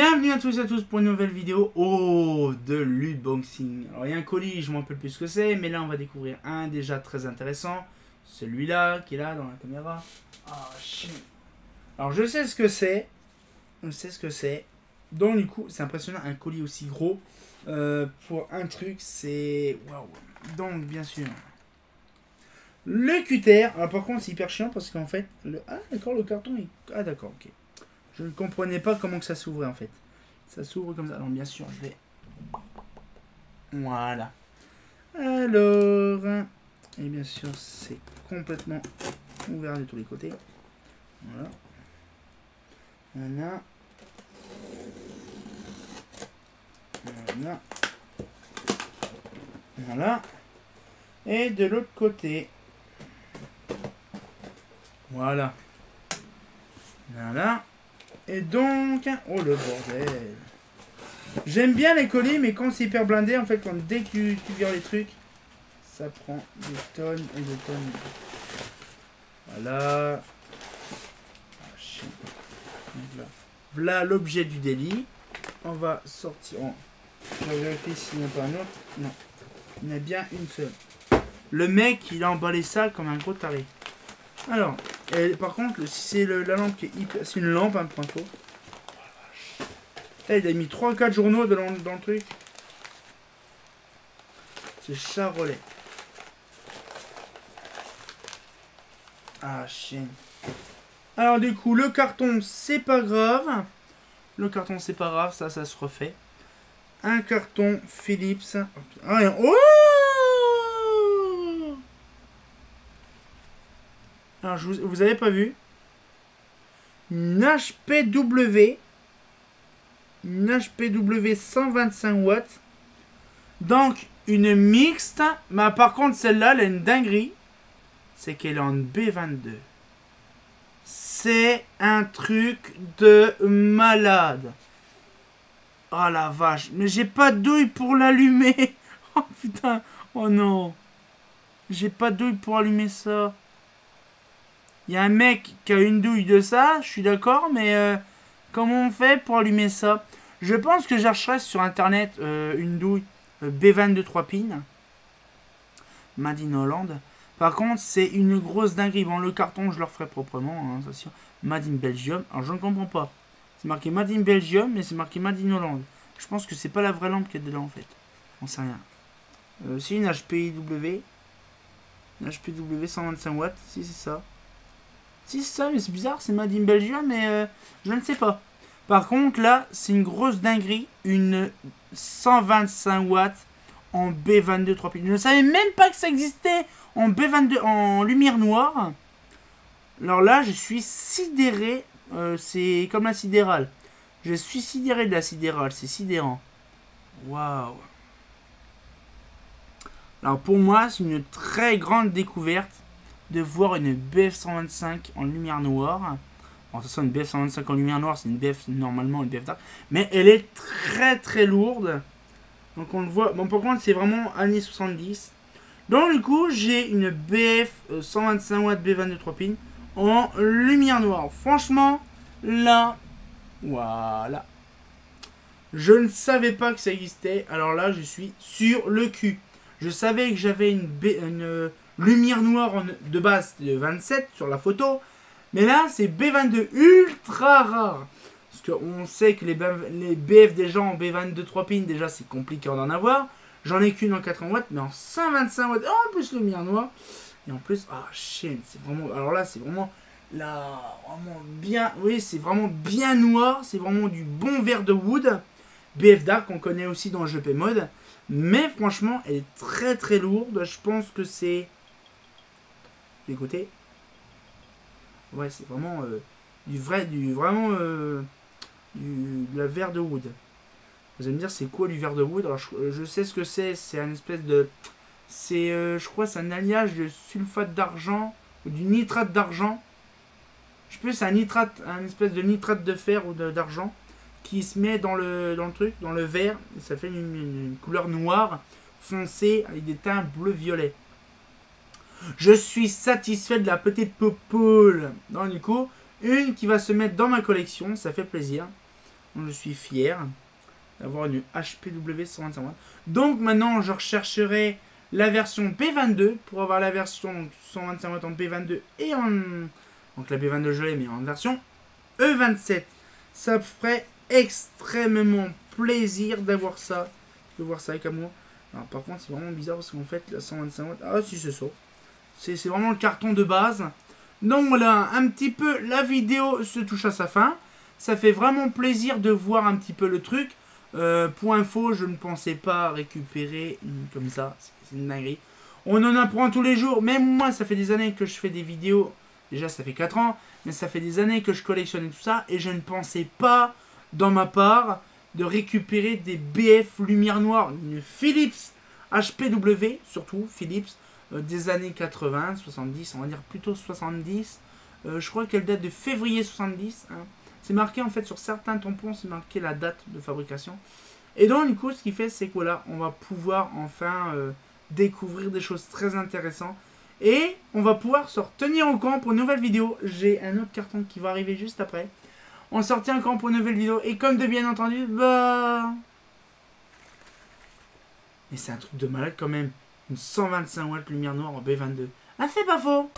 Bienvenue à tous et à tous pour une nouvelle vidéo de l'unboxing. Alors il y a un colis, je ne me rappelle plus ce que c'est, mais là on va découvrir un déjà très intéressant. Celui-là qui est là dans la caméra. Ah chien. Alors je sais ce que c'est. Je sais ce que c'est. Donc du coup c'est impressionnant, un colis aussi gros. Pour un truc c'est... Waouh. Donc bien sûr. Le cutter. Alors par contre c'est hyper chiant parce qu'en fait... Ah d'accord, le carton est... Ah d'accord, ok. Je ne comprenais pas comment que ça s'ouvrait en fait. Ça s'ouvre comme ça. Alors bien sûr, je vais... Voilà. Alors... Et bien sûr, c'est complètement ouvert de tous les côtés. Voilà. Voilà. Voilà. Voilà. Et de l'autre côté. Voilà. Voilà. Et donc... Oh le bordel. J'aime bien les colis, mais quand c'est hyper blindé, en fait, dès que tu vires les trucs, ça prend des tonnes et des tonnes. Voilà. Ah, chien. Voilà l'objet du délit. On va sortir... Oh. Je vais vérifier s'il n'y en a pas un autre. Non. Il y en a bien une seule. Le mec, il a emballé ça comme un gros taré. Alors, par contre, si c'est la lampe qui est hyper... C'est une lampe, hein, point faux. Il a mis 3-4 journaux dans le truc. C'est charolais. Ah, chienne. Alors, du coup, le carton, c'est pas grave. Le carton, c'est pas grave. Ça se refait. Un carton Philips. Ah, oh! Alors, vous avez pas vu? Une HPW. Une HPW 125 watts. Donc, une mixte. Mais par contre, celle-là, elle a une dinguerie. C'est qu'elle est en B22. C'est un truc de malade. Oh la vache. Mais j'ai pas de douille pour l'allumer. Oh putain. Oh non. J'ai pas de douille pour allumer ça. Il y a un mec qui a une douille de ça. Je suis d'accord. Mais comment on fait pour allumer ça? Je pense que je chercherai sur internet une douille B22 3 pins. Made in Hollande. Par contre, c'est une grosse dinguerie. Bon, le carton, je le referai proprement. Hein, ça, sûr. Made in Belgium. Alors, je ne comprends pas. C'est marqué Made in Belgium, mais c'est marqué Made in Hollande. Je pense que c'est pas la vraie lampe qu'il y a dedans, en fait. On sait rien. C'est une HPW. Une HPW 125 watts. Si, c'est ça. Si, c'est ça, mais c'est bizarre. C'est Made in Belgium, mais je ne sais pas. Par contre, là, c'est une grosse dinguerie. Une 125 watts en B22 3 pins. Je ne savais même pas que ça existait en B22, en lumière noire. Alors là, je suis sidéré. C'est comme la sidérale. Je suis sidéré de la sidérale. C'est sidérant. Waouh. Alors pour moi, c'est une très grande découverte de voir une BF125 en lumière noire. Alors, de toute façon, une BF125 en lumière noire, c'est une BF normalement, une BF dark. Mais elle est très très lourde. Donc on le voit. Bon, par contre, c'est vraiment années 70. Donc du coup, j'ai une BF 125 watts B22 3 pins en lumière noire. Franchement, là, voilà. Je ne savais pas que ça existait. Alors là, je suis sur le cul. Je savais que j'avais une lumière noire de base de 27 sur la photo. Mais là, c'est B22 ultra rare. Parce qu'on sait que les BF des gens en B22 3 pins, déjà, c'est compliqué d'en avoir. J'en ai qu'une en 80 watts, mais en 125 watts. Oh, en plus, lumière noire. Et en plus, ah, chienne, c'est vraiment... Alors là, c'est vraiment... Là, vraiment bien... Oui, c'est vraiment bien noir. C'est vraiment du bon vert de wood. BF Dark, on connaît aussi dans le jeu P-Mode. Mais franchement, elle est très très lourde. Je pense que c'est... Écoutez. Ouais, c'est vraiment de la verre de wood. Vous allez me dire, c'est quoi du verre de wood? Alors, je sais ce que c'est. C'est un espèce de... C'est, je crois, c'est un alliage de sulfate d'argent ou du nitrate d'argent. Je sais plus, c'est un nitrate, un espèce de nitrate de fer ou d'argent qui se met dans le truc, dans le verre. Et ça fait une couleur noire foncée avec des teints bleu-violet. Je suis satisfait de la petite poupole. Donc, du coup, une qui va se mettre dans ma collection, ça fait plaisir. Donc, je suis fier d'avoir une HPW 125 watts. Donc maintenant je rechercherai la version P22 pour avoir la version 125 watts en P22 et en... Donc la P22 je l'ai mais en version E27. Ça me ferait extrêmement plaisir d'avoir ça. De voir ça avec amour. Alors par contre c'est vraiment bizarre parce qu'en fait la 125 watts... Ah si c'est ça. C'est vraiment le carton de base. Donc voilà, un petit peu la vidéo se touche à sa fin. Ça fait vraiment plaisir de voir un petit peu le truc. Pour info, je ne pensais pas récupérer comme ça. C'est une dinguerie. On en apprend tous les jours. Même moi, ça fait des années que je fais des vidéos. Déjà, ça fait 4 ans. Mais ça fait des années que je collectionne tout ça. Et je ne pensais pas, dans ma part, de récupérer des BF lumière noire. Une Philips HPW, surtout Philips, des années 80, 70, on va dire plutôt 70. Je crois qu'elle date de février 70. Hein. C'est marqué en fait sur certains tampons, c'est marqué la date de fabrication. Et donc du coup, ce qui fait, c'est que voilà, on va pouvoir enfin découvrir des choses très intéressantes. Et on va pouvoir se retenir au camp pour une nouvelle vidéo. J'ai un autre carton qui va arriver juste après. On se retient au camp pour une nouvelle vidéo. Et comme de bien entendu, bah... Mais c'est un truc de malade quand même. Une 125 watts lumière noire en B22. Ah, c'est pas faux!